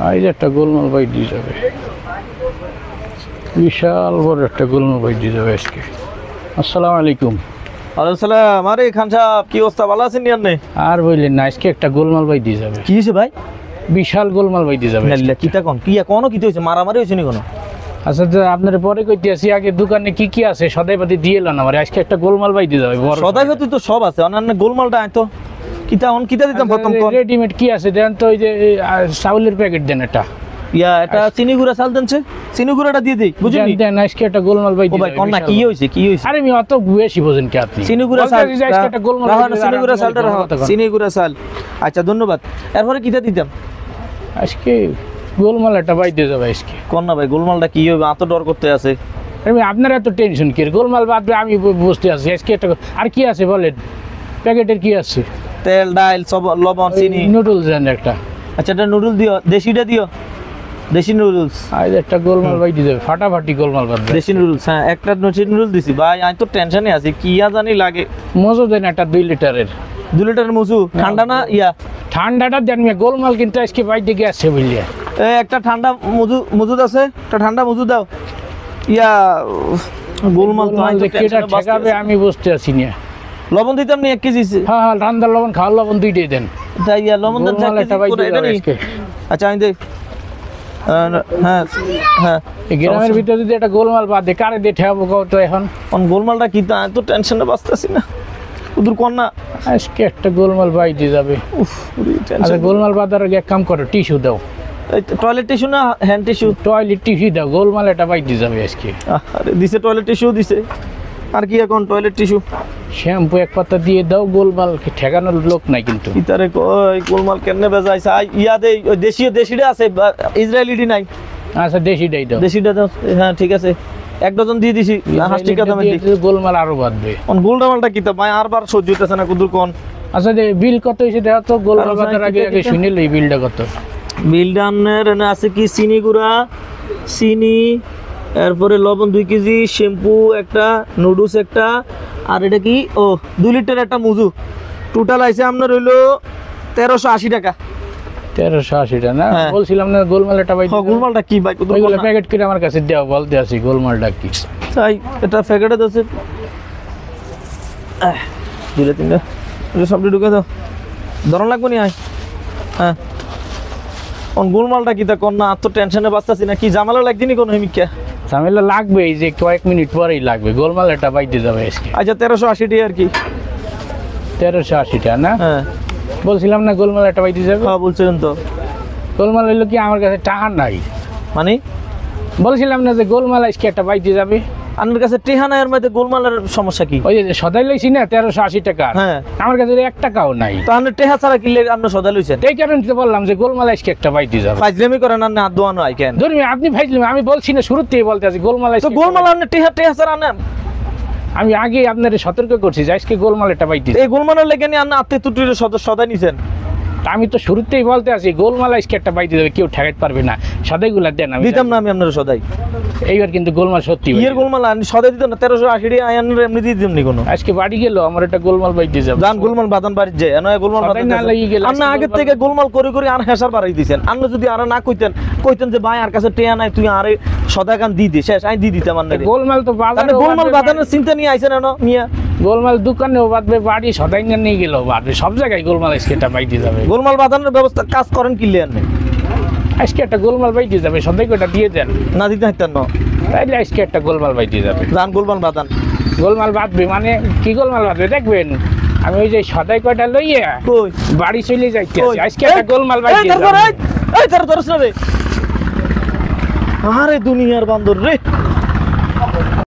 এই যে একটা গোলমাল বাইট দিয়ে যাবে, বিশাল বড় একটা গোলমাল বাইট দিয়ে যাবে আজকে। আসসালামু আলাইকুম। ওয়ালাইকুম সালাম। আরে খান সাহেব, কি অবস্থা, ভালো আছেন নি? আর বললেন না, আজকে একটা গোলমাল বাইট দিয়ে যাবে। কি হয়েছে ভাই? বিশাল গোলমাল বাইট দিয়ে যাবে। কিটা কোন কি এখনো কি হয়েছে? মারামারি হয়েছে নি কোনো? আচ্ছা আপনার পরে কইতে আসি, আগে দোকানে কি কি আছে সদাইপাতি দিয়ে এলো না, আজকে একটা গোলমাল বাইট দিয়ে যাবে। সদাইপাতি তো সব আছে, অন্যান্য গোলমালটা আইতো কিটা কিটা দিতাম প্রথম কোন রেডিমেড কি আছে দেন তো, ওই যে চাউলের প্যাকেট দেন এটা, এটা চিনি গুঁড়া চাল দেন, চিনি গুঁড়াটা দিয়ে দিই, বুঝলি? দেন আজকে একটা গোলমাল বাইট দিয়ে ভাই কোন না কি হয়েছে কি হয়েছে? আরে আমি অত বেশি বোঝেন কি আপনি? চিনি গুঁড়া চাল, আজকে একটা গোলমাল চিনি গুঁড়া চালটা রাখো, চিনি গুঁড়া চাল। আচ্ছা ধন্যবাদ। এরপরে কিটা দিতাম? আজকে গোলমাল একটা বাইট দিয়ে যাবে আজকে। কোন না ভাই, গোলমালটা কি হবে? এত ডর করতে আছে। আমি আপনার এত টেনশন কি? গোলমাল বাদবে আমি বুঝতে আছি আজকে একটা। আর কি আছে বলেন, প্যাকেটের কি আছে? তেল, ডাল, সব, লবণ, চিনি, নুডলস দেন একটা। আচ্ছা এটা নুডলস দিও, দেশিটা দিও, দেশি নুডলস। আজ একটা গোলমাল বাইট দিয়ে যাবে, ফাটাফাটি গোলমাল বাদবে। দেশি নুডলস, হ্যাঁ একটা দেশি নুডলস দিছি ভাই। আমি তো টেনশনে আছি, কি জানি লাগে। মজু দেন একটা 2 লিটারের। 2 লিটারের মজু ঠান্ডা না ইয়া? ঠান্ডাটা দেন মিয়া, গোলমাল কিন্তু আজকে বাইট দিকে আসছে বুঝলিয়া। একটা ঠান্ডা মজুদ আছে, একটা ঠান্ডা মজুদ দাও। ইয়া গোলমাল তো ঠেকাবে আমি বুঝতে আছি না। লবণ দিতাম নি 1 কেজি? হ্যাঁ হ্যাঁ, ঠান্ডা লবণ, খাওয়ার লবণ দুইটাই দেন। তাই ইয়া লবণ দেন 1 কেজি। আচ্ছা আমি দেখ, হ্যাঁ হ্যাঁ, গ্রামের ভিতরে যদি একটা গোলমাল বাদে কারে দিয়ে ঠেকাবো কত এখন? গোলমালটা কি তা তো টেনশনে বাঁচতেছি না উদুর কোন না। আজকে একটা গোলমাল বাইট দিয়ে যাবে। আচ্ছা গোলমাল বাদার আগে এক কাম করো, টিস্যু দাও। টয়লেট টিস্যু না হ্যান্ড টিস্যু? টয়লেট টিস্যু দাও, গোলমাল এটা বাইট দিয়ে যাবে আজকে। আরে দিছে, টয়লেট টিস্যু দিছে। আর কি এখন? টয়লেট টিস্যু, শ্যাম্পু এক পাতা দিয়ে দাও। গোলমাল ঠেকানোর লোক নাই কিন্তু। ইতারে কই গোলমাল কেমনে বেজাইছে? ইয়া দে, ওই দেশিটা আছে, ইসরায়েলিটি নাই? আচ্ছা দেশিটাই দাও। দেশিটা দাও, হ্যাঁ ঠিক আছে। 1 ডজন দিয়ে দিছি। হাস্টিকা দামে দি, গোলমাল আরো বাঁধবে। কোন গোলমালটা কি তা ভাই? আরবার সহ্য হইতাছে না কুদুর কোন। আচ্ছা বিল কত হইছে দেখো তো, গোলমাল বাঁধার আগে আগে শুনে লই বিলটা কত। বিলটা আপনার এনে আছে কি? চিনি গুঁড়া, চিনি, এরপরে লবণ 2 কেজি, শ্যাম্পু একটা, নুডলস একটা, আর এটা কি? ও 2 লিটার একটা মজু। টোটাল আইছে আপনার হইলো 1380 টাকা। 1380 টাকা না? বলছিলাম না গোলমালটা বাইট। গোলমালটা কি ভাই? ওইগুলো প্যাকেট করে আমার কাছে দাও, বলতে আছি গোলমালটা কি। তাই এটা প্যাকেটে আছে 2-3টা, সবটি ঢুকে দাও। ধরন লাগবে নি? আয় হ্যাঁ। গোলমালটা কি তা কোন না? এত টেনশনে বাঁচতেছি না, কি ঝামেলা লাগদিনি কোনো? হেমিকা ঝামেলা লাগবে, এই যে কয়েক মিনিট পরেই লাগবে। গোলমাল এটা বাইতে যাবে আজকে। আচ্ছা 1380 টাকা আর কি। 1380 টাকা না? হ্যাঁ বলছিলাম না গোলমাল এটা বাইতে যাবে। হ্যাঁ বলছিলেন তো। গোলমাল হইলো কি, আমার কাছে টাকা নাই। মানে বলছিলাম না যে গোলমাল আজকে একটা বাইতে যাবে। আপনার কাছে টেহানা এর মধ্যে গোলমালের সমস্যা কি? ওই যে সদাই লইছি না 1380 টাকা, হ্যাঁ আমার কাছে 1 টাকাও নাই। তো আপনি টেহা ছাড়া কিনলে আপনি সদা লইছেন? এই কারণে তো বললাম যে গোলমাল আজকে একটা বাইতে যাবে। ফাজলামি করেন না, হাত দোয়ানো হয় কেন? ধরুন আপনি ফাজলামি, আমি বলছি না শুরুতেই বলতে আছি গোলমাল তো গোলমাল আপনি টেহা ছাড়া না? আমি আগে আপনাদের সতর্ক করছি যে আজকে গোলমাল একটা বাইতে। এই গোলমালের লেগে নিয়ে আপনি আত্মীয় তুটির সদা নিছেন। আমি তো শুরুতেই বলতে আছি গোলমাল আজকে একটা বাইতে যাবে, কেউ ঠেকাইতে পারবে না। সদাইগুলা দেন, আমি দিতাম না আমি আপনার সদাই। এইবার কিন্তু গোলমাল সত্যি ইয়ের গোলমাল আপনি সদাই দিতেন না? 1380 টাকা আয়ানের এমনি দিয়ে দিতাম নি কোনো। আজকে বাড়ি গেল আমার একটা গোলমাল বাইতে যাবে। জান গোলমাল বাদান বাড়ি যায় এনে গোলমাল বাদান না লাগি গেল। আপনি আগে থেকে গোলমাল করে আর হেসার বাড়াই দিয়েছেন। আপনি যদি আর না কইতেন যে ভাই আর কাছে টেয়া নাই, তুই আরে সদা কান দি দে, শেষ আমি দি দিতাম আপনারে। গোলমাল তো বাজারে, গোলমাল বাদানের চিন্তা নিয়ে আইছেন না মিয়া? গোলমাল দোকানেও বাঁধবে, বাড়ি সদাই নিয়ে গেলেও বাঁধবে, সব জায়গায় গোলমাল আজকে একটা বাইতে যাবে। গোলমাল বাদানের ব্যবস্থা কাজ করেন কিনলে আপনি? আজকে একটা গোলমাল বাইতে যাবে, সদাই কটা দিয়ে দেন। না দিতে হাইতেন না? তাইলে আজকে একটা গোলমাল বাইতে যাবে। জান গোলমাল বাদান, গোলমাল বাঁধবে মানে কি? গোলমাল বাঁধবে দেখবেন। আমি ওই যে সদাই কয়টা লইয়া কই বাড়ি চলে যাইতে আছি, আজকে একটা গোলমাল বাইতে যাবে। এই তার ধরছ না রে? আরে দুনিয়ার বান্দর রে।